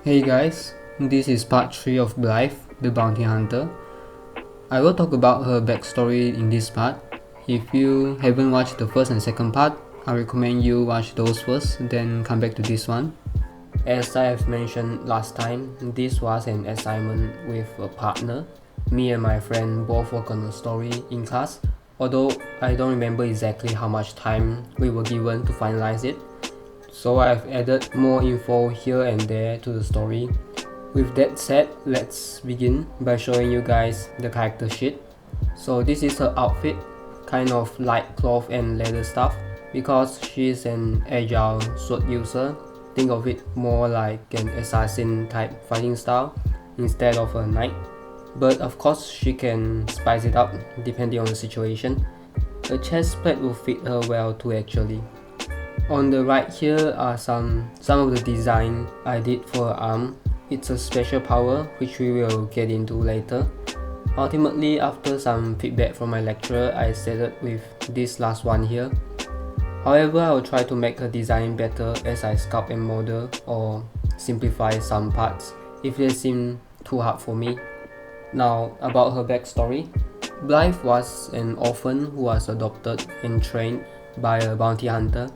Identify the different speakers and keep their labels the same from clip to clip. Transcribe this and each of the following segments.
Speaker 1: Hey guys, this is part 3 of Blythe, the bounty hunter. I will talk about her backstory in this part. If you haven't watched the first and second part, I recommend you watch those first, then come back to this one. As I have mentioned last time, this was an assignment with a partner. Me and my friend both work on the story in class, although I don't remember exactly how much time we were given to finalize it. So I've added more info here and there to the story. With that said, let's begin by showing you guys the character sheet. So this is her outfit, kind of light cloth and leather stuff. Because she is an agile sword user, think of it more like an assassin type fighting style instead of a knight. But of course she can spice it up depending on the situation. A chest plate will fit her well too actually. On the right here are some of the design I did for her arm. It's a special power which we will get into later. Ultimately, after some feedback from my lecturer, I settled with this last one here. However, I will try to make her design better as I sculpt and model or simplify some parts if they seem too hard for me. Now, about her backstory. Blythe was an orphan who was adopted and trained by a bounty hunter.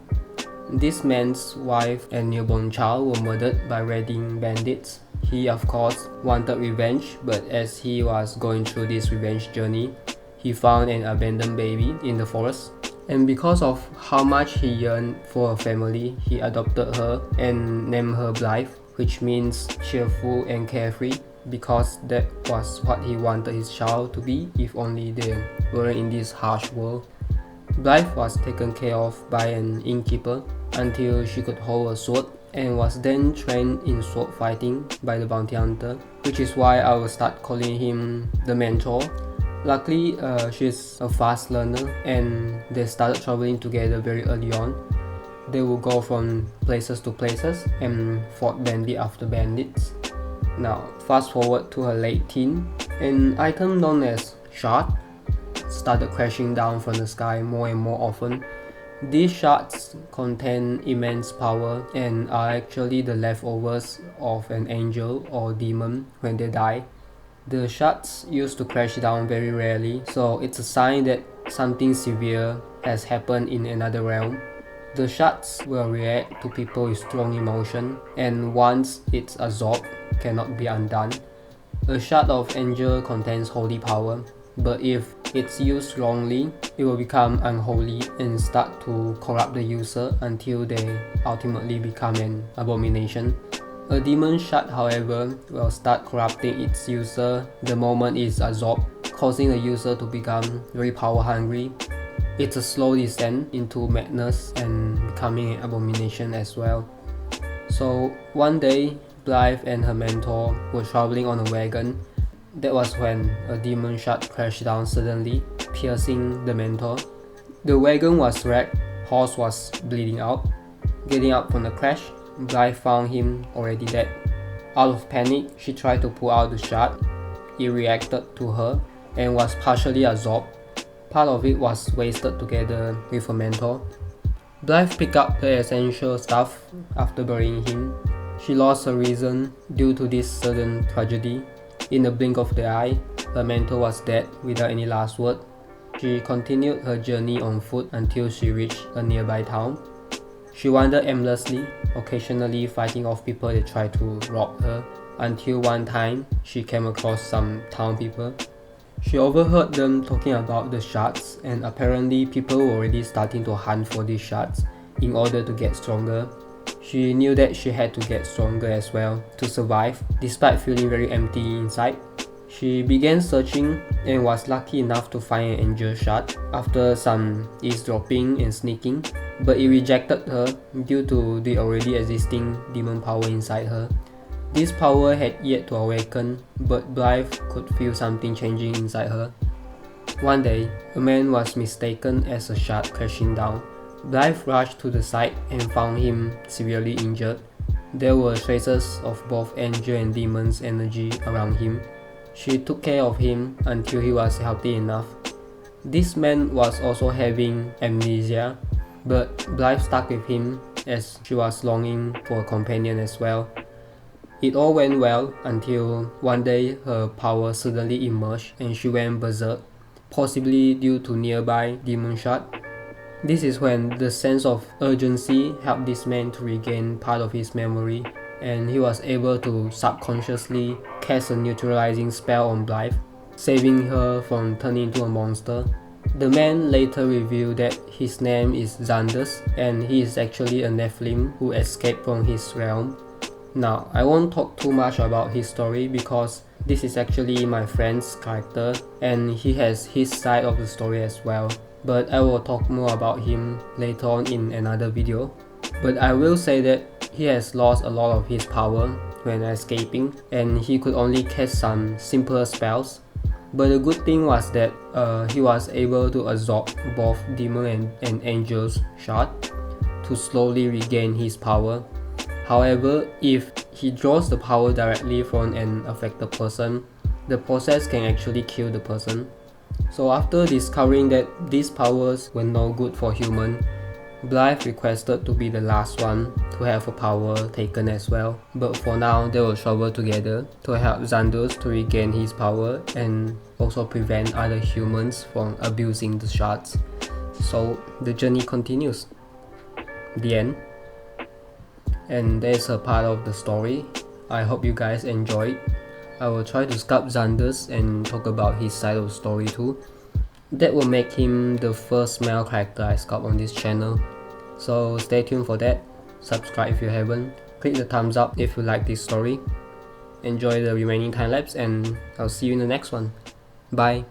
Speaker 1: This man's wife and newborn child were murdered by raiding bandits. He of course wanted revenge, but as he was going through this revenge journey, he found an abandoned baby in the forest. And because of how much he yearned for a family, he adopted her and named her Blythe, which means cheerful and carefree, because that was what he wanted his child to be if only they weren't in this harsh world. Blythe was taken care of by an innkeeper until she could hold a sword and was then trained in sword fighting by the bounty hunter, which is why I will start calling him the mentor. Luckily, she's a fast learner and they started traveling together very early on. They will go from places to places and fought bandit after bandits. Now, fast forward to her late teen, an item known as shard started crashing down from the sky more and more often. These shards contain immense power and are actually the leftovers of an angel or demon when they die. The shards used to crash down very rarely, so it's a sign that something severe has happened in another realm. The shards will react to people with strong emotion, and once it's absorbed, cannot be undone. A shard of angel contains holy power, but if it's used wrongly, it will become unholy and start to corrupt the user until they ultimately become an abomination. A demon shard, however, will start corrupting its user the moment it's absorbed, causing the user to become very power hungry. It's a slow descent into madness and becoming an abomination as well. So one day, Blythe and her mentor were traveling on a wagon. That was when a demon shard crashed down suddenly, piercing the mentor. The wagon was wrecked, horse was bleeding out. Getting up from the crash, Blythe found him already dead. Out of panic, she tried to pull out the shard. It reacted to her and was partially absorbed. Part of it was wasted together with her mentor. Blythe picked up the essential stuff after burying him. She lost her reason due to this sudden tragedy. In the blink of the eye, her mentor was dead without any last word. She continued her journey on foot until she reached a nearby town. She wandered aimlessly, occasionally fighting off people that tried to rob her, until one time she came across some town people. She overheard them talking about the shards, and apparently people were already starting to hunt for these shards in order to get stronger. She knew that she had to get stronger as well to survive, despite feeling very empty inside. She began searching and was lucky enough to find an angel shard after some eavesdropping and sneaking, but it rejected her due to the already existing demon power inside her. This power had yet to awaken, but Blythe could feel something changing inside her. One day, a man was mistaken as a shard crashing down. Blythe rushed to the site and found him severely injured. There were traces of both angel and demon's energy around him. She took care of him until he was healthy enough. This man was also having amnesia, but Blythe stuck with him as she was longing for a companion as well. It all went well until one day her power suddenly emerged and she went berserk, possibly due to nearby demon shard. This is when the sense of urgency helped this man to regain part of his memory, and he was able to subconsciously cast a neutralizing spell on Blythe, saving her from turning into a monster. The man later revealed that his name is Zandus, and he is actually a Nephilim who escaped from his realm. Now, I won't talk too much about his story because this is actually my friend's character and he has his side of the story as well, but I will talk more about him later on in another video. But I will say that he has lost a lot of his power when escaping, and he could only cast some simpler spells. But the good thing was that he was able to absorb both demon and angel's shard to slowly regain his power. However, if he draws the power directly from an affected person, the process can actually kill the person. So after discovering that these powers were no good for human, Blythe requested to be the last one to have a power taken as well. But for now, they will travel together to help Zandus to regain his power and also prevent other humans from abusing the shards. So the journey continues. The end. And there's a part of the story. I hope you guys enjoyed. I will try to sculpt Zandus and talk about his side of the story too. That will make him the first male character I sculpt on this channel. So stay tuned for that. Subscribe if you haven't. Click the thumbs up if you like this story. Enjoy the remaining time lapse and I'll see you in the next one. Bye.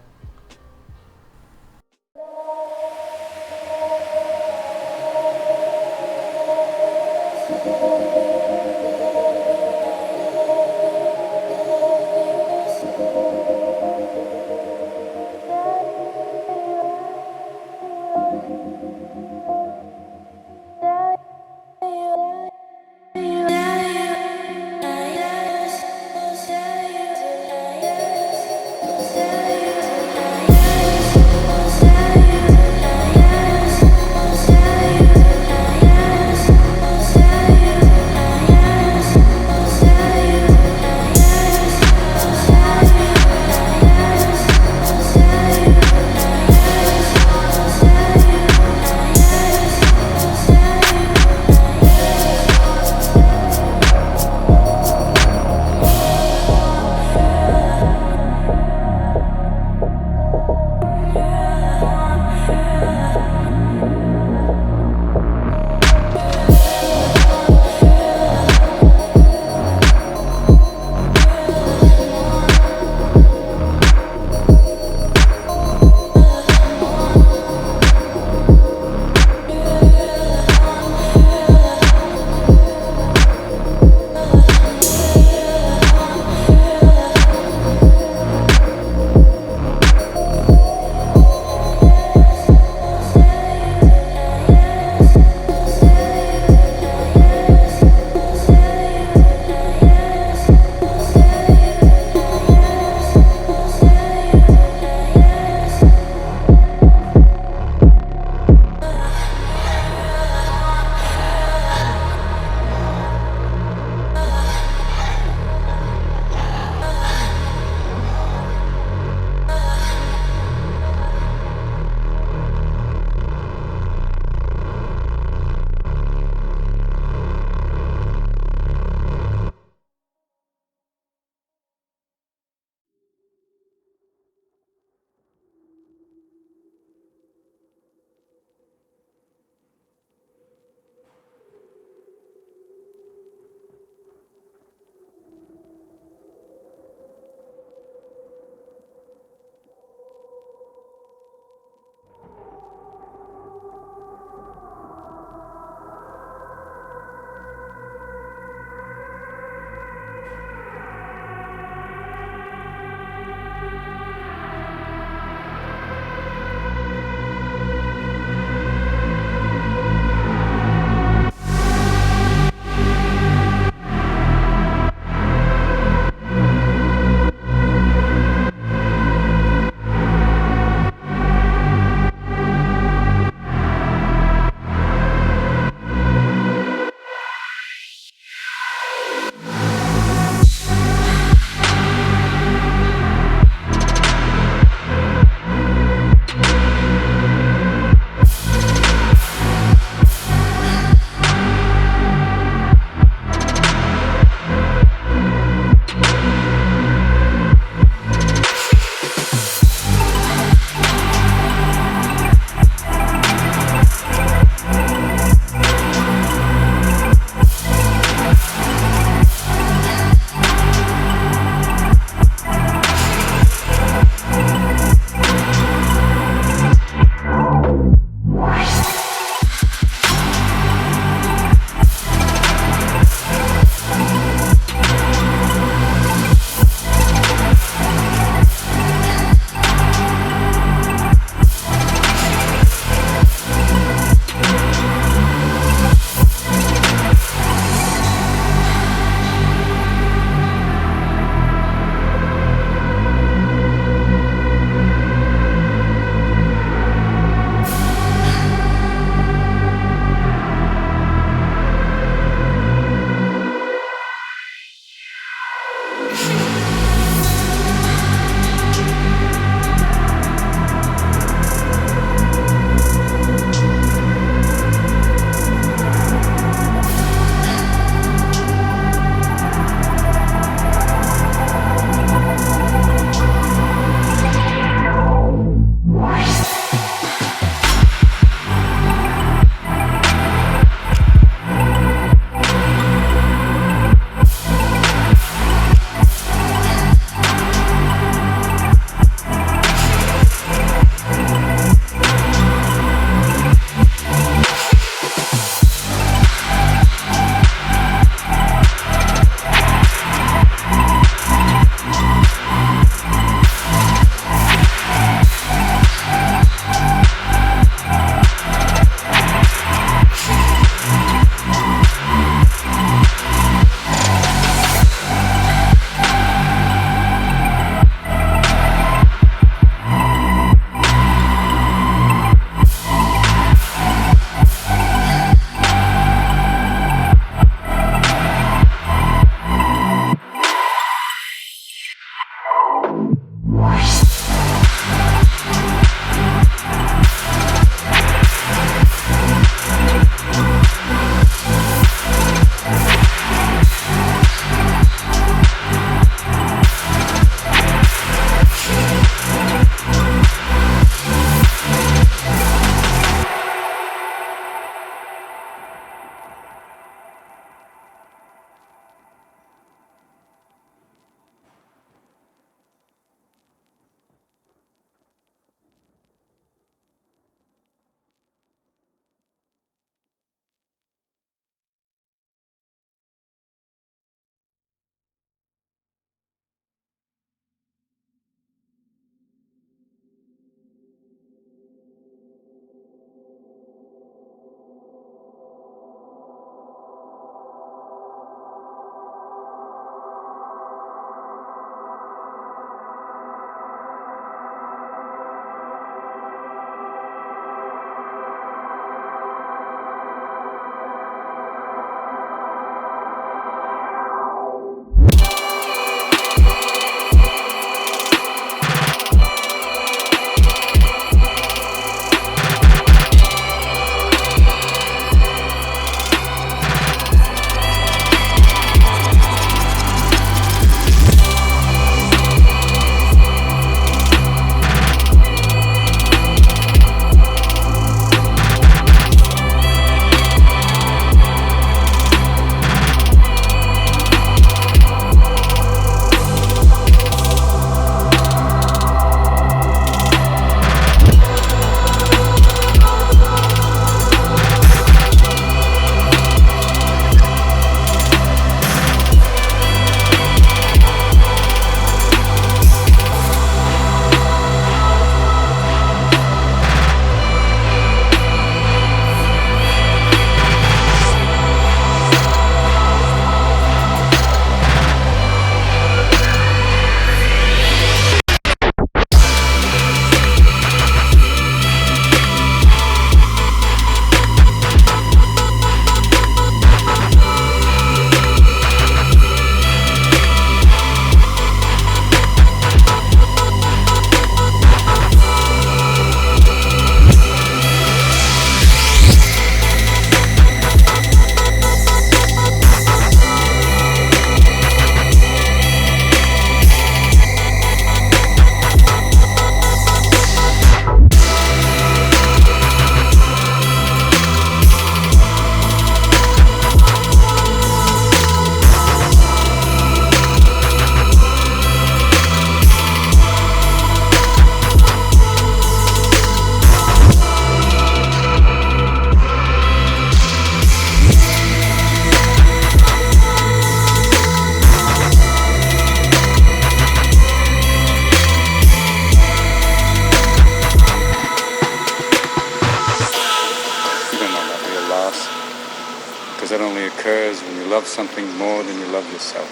Speaker 2: love something more than you love yourself.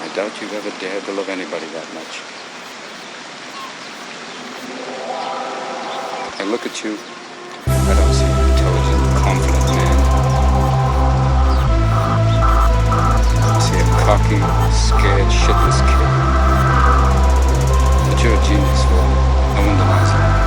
Speaker 2: I doubt you've ever dared to love anybody that much. I look at you, I don't see an intelligent, confident man. I see a cocky, scared, shitless kid. But you're a genius, Phil. No one denies it.